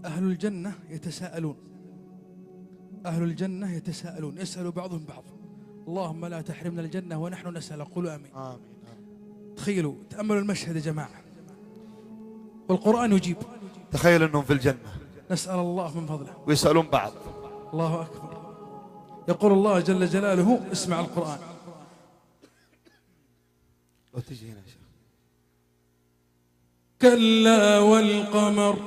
أهل الجنة يتساءلون، أهل الجنة يتساءلون، يسأل بعضهم بعض: اللهم لا تحرمنا الجنة ونحن نسأل. قولوا آمين. آمين. تخيلوا، تأملوا المشهد يا جماعة، والقرآن يجيب. تخيل أنهم في الجنة نسأل الله من فضله ويسألون بعض. الله أكبر. يقول الله جل جلاله، اسمع القرآن. لو تجي هنا شيخ. كلا والقمر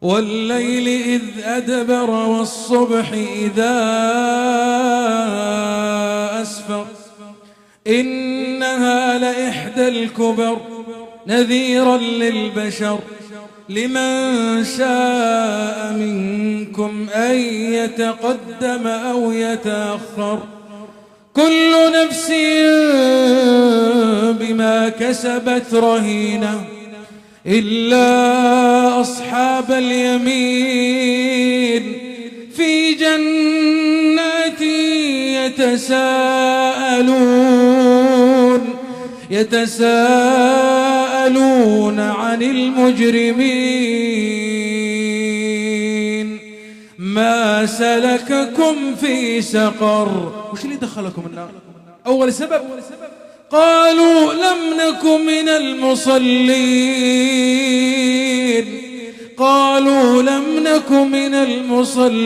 والليل إذ أدبر والصبح إذا أسفر إنها لإحدى الكبر نذيرا للبشر لمن شاء منكم أن يتقدم أو يتأخر كل نفس بما كسبت رهينة إلا أصحاب اليمين في جنات يتساءلون عن المجرمين ما سلككم في سقر. وش اللي دخلكم النار؟ أول سبب قالوا لم نك من المصلين، قالوا لم نك من المصلين.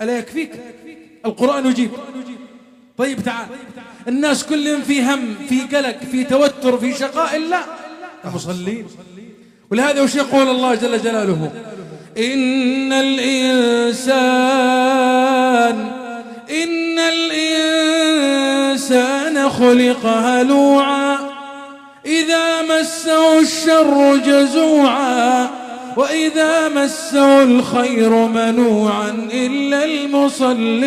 ألا يكفيك؟ القرآن يجيب. طيب تعال، الناس كلهم في هم، في قلق، في توتر، في شقاء إلا المصلين. ولهذا وش يقول الله جل جلاله؟ إن الإنسان خلق هلوعا إذا مسه الشر جزوعا وإذا مسه الخير منوعا إلا المصلين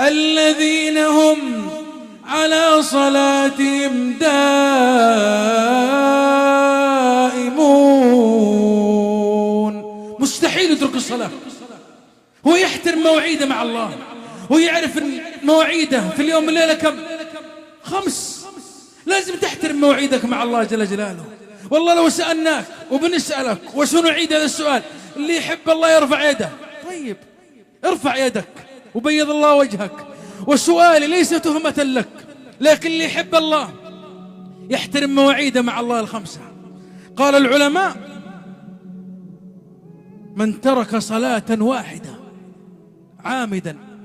الذين هم على صلاتهم دائمون. مستحيل يترك الصلاة، هو يحترم مواعيده مع الله، هو يعرف أن مواعيده في اليوم والليلة كم؟ 5. لازم تحترم مواعيدك مع الله جل جلاله. والله لو سألناك وبنسألك وسنعيد هذا السؤال، اللي يحب الله يرفع يده. طيب ارفع يدك وبيض الله وجهك، وسؤالي ليس تهمة لك، لكن اللي يحب الله يحترم مواعيده مع الله 5. قال العلماء: من ترك صلاة واحدة عامدا